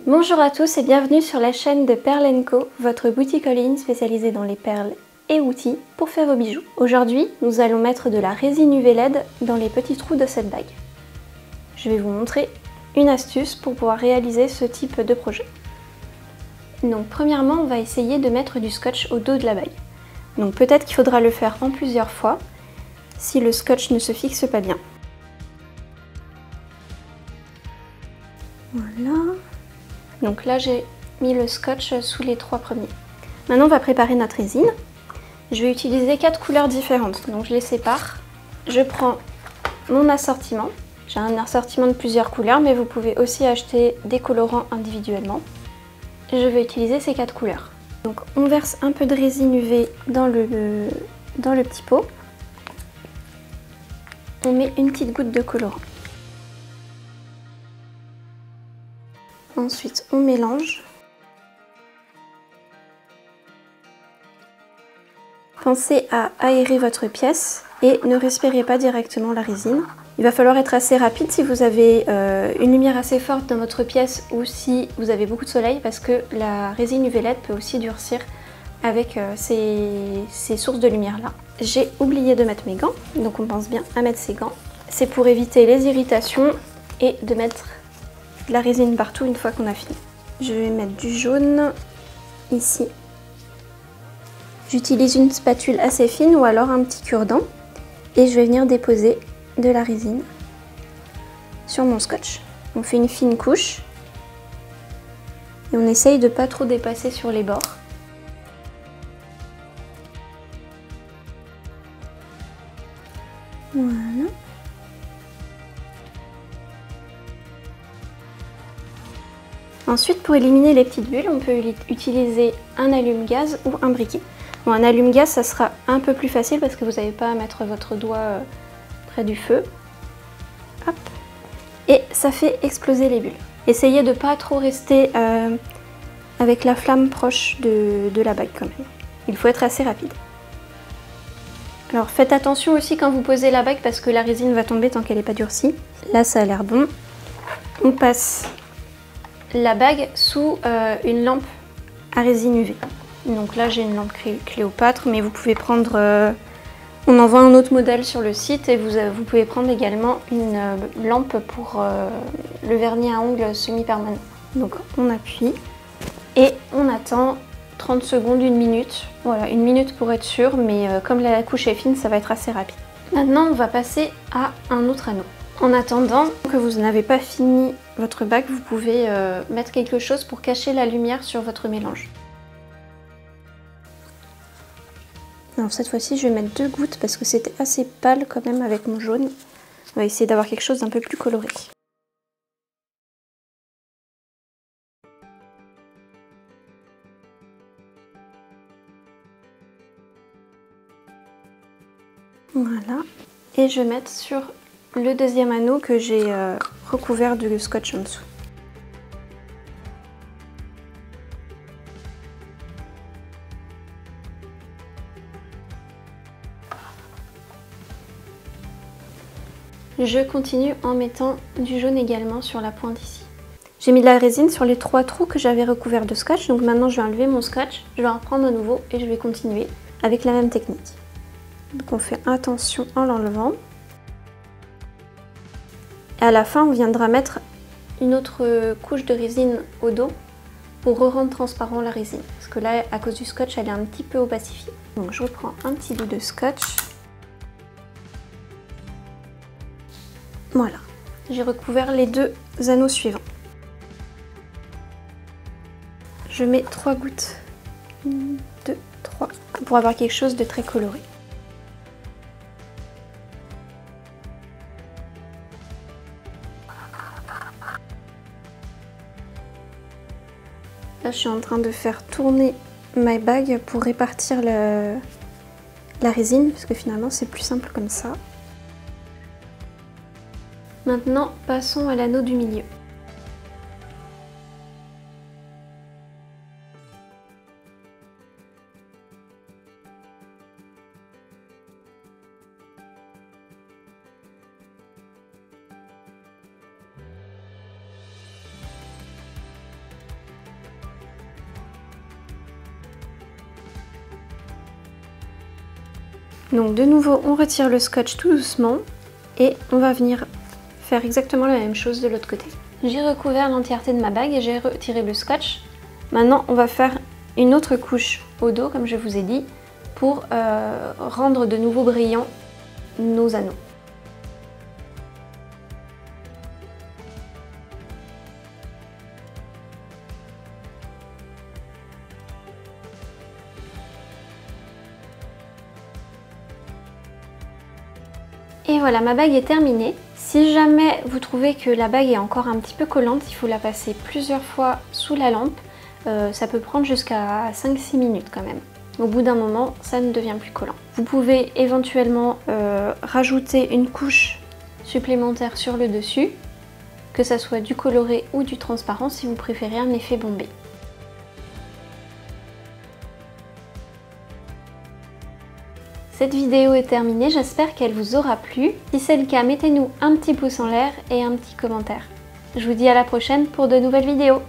Bonjour à tous et bienvenue sur la chaîne de Perles & Co, votre boutique en ligne spécialisée dans les perles et outils pour faire vos bijoux. Aujourd'hui, nous allons mettre de la résine UV LED dans les petits trous de cette bague. Je vais vous montrer une astuce pour pouvoir réaliser ce type de projet. Donc premièrement, on va essayer de mettre du scotch au dos de la bague. Donc peut-être qu'il faudra le faire en plusieurs fois si le scotch ne se fixe pas bien. Voilà. Donc là j'ai mis le scotch sous les 3 premiers. Maintenant on va préparer notre résine. Je vais utiliser 4 couleurs différentes, donc je les sépare. Je prends mon assortiment. J'ai un assortiment de plusieurs couleurs, mais vous pouvez aussi acheter des colorants individuellement. Et je vais utiliser ces 4 couleurs. Donc on verse un peu de résine UV dans le petit pot. On met une petite goutte de colorant. Ensuite, on mélange. Pensez à aérer votre pièce et ne respirez pas directement la résine. Il va falloir être assez rapide si vous avez une lumière assez forte dans votre pièce ou si vous avez beaucoup de soleil, parce que la résine UV LED peut aussi durcir avec ces sources de lumière là. J'ai oublié de mettre mes gants, donc on pense bien à mettre ces gants. C'est pour éviter les irritations et de mettre de la résine partout une fois qu'on a fini. Je vais mettre du jaune ici. J'utilise une spatule assez fine ou alors un petit cure-dent et je vais venir déposer de la résine sur mon scotch. On fait une fine couche et on essaye de pas trop dépasser sur les bords. Voilà. Ensuite, pour éliminer les petites bulles, on peut utiliser un allume-gaz ou un briquet. Bon, un allume-gaz, ça sera un peu plus facile parce que vous n'avez pas à mettre votre doigt près du feu. Hop. Et ça fait exploser les bulles. Essayez de ne pas trop rester avec la flamme proche de la bague quand même. Il faut être assez rapide. Alors faites attention aussi quand vous posez la bague parce que la résine va tomber tant qu'elle n'est pas durcie. Là, ça a l'air bon. On passe la bague sous une lampe à résine UV. Donc là j'ai une lampe Cléopâtre, mais vous pouvez prendre, on en vend un autre modèle sur le site et vous pouvez prendre également une lampe pour le vernis à ongles semi-permanent. Donc on appuie et on attend 30 secondes, 1 minute. Voilà, 1 minute pour être sûr, mais comme la couche est fine, ça va être assez rapide. Maintenant on va passer à un autre anneau. En attendant que vous n'avez pas fini votre bague, vous pouvez mettre quelque chose pour cacher la lumière sur votre mélange. Alors cette fois-ci, je vais mettre 2 gouttes parce que c'était assez pâle quand même avec mon jaune. On va essayer d'avoir quelque chose d'un peu plus coloré. Voilà. Et je vais mettre sur le deuxième anneau que j'ai recouvert de scotch en dessous. Je continue en mettant du jaune également sur la pointe ici. J'ai mis de la résine sur les 3 trous que j'avais recouverts de scotch, donc maintenant je vais enlever mon scotch, je vais en reprendre à nouveau et je vais continuer avec la même technique. Donc on fait attention en l'enlevant. Et à la fin, on viendra mettre une autre couche de résine au dos pour rendre transparent la résine. Parce que là, à cause du scotch, elle est un petit peu opacifiée. Donc je reprends un petit bout de scotch. Voilà, j'ai recouvert les 2 anneaux suivants. Je mets 3 gouttes. 1, 2, 3. Pour avoir quelque chose de très coloré. Là, je suis en train de faire tourner ma bague pour répartir la résine, parce que finalement, c'est plus simple comme ça. Maintenant, passons à l'anneau du milieu. Donc de nouveau, on retire le scotch tout doucement et on va venir faire exactement la même chose de l'autre côté. J'ai recouvert l'entièreté de ma bague et j'ai retiré le scotch. Maintenant, on va faire une autre couche au dos, comme je vous ai dit, pour rendre de nouveau brillants nos anneaux. Et voilà, ma bague est terminée. Si jamais vous trouvez que la bague est encore un petit peu collante, il faut la passer plusieurs fois sous la lampe. Ça peut prendre jusqu'à 5-6 minutes quand même. Au bout d'un moment, ça ne devient plus collant. Vous pouvez éventuellement rajouter une couche supplémentaire sur le dessus, que ça soit du coloré ou du transparent si vous préférez un effet bombé. Cette vidéo est terminée, j'espère qu'elle vous aura plu. Si c'est le cas, mettez-nous un petit pouce en l'air et un petit commentaire. Je vous dis à la prochaine pour de nouvelles vidéos.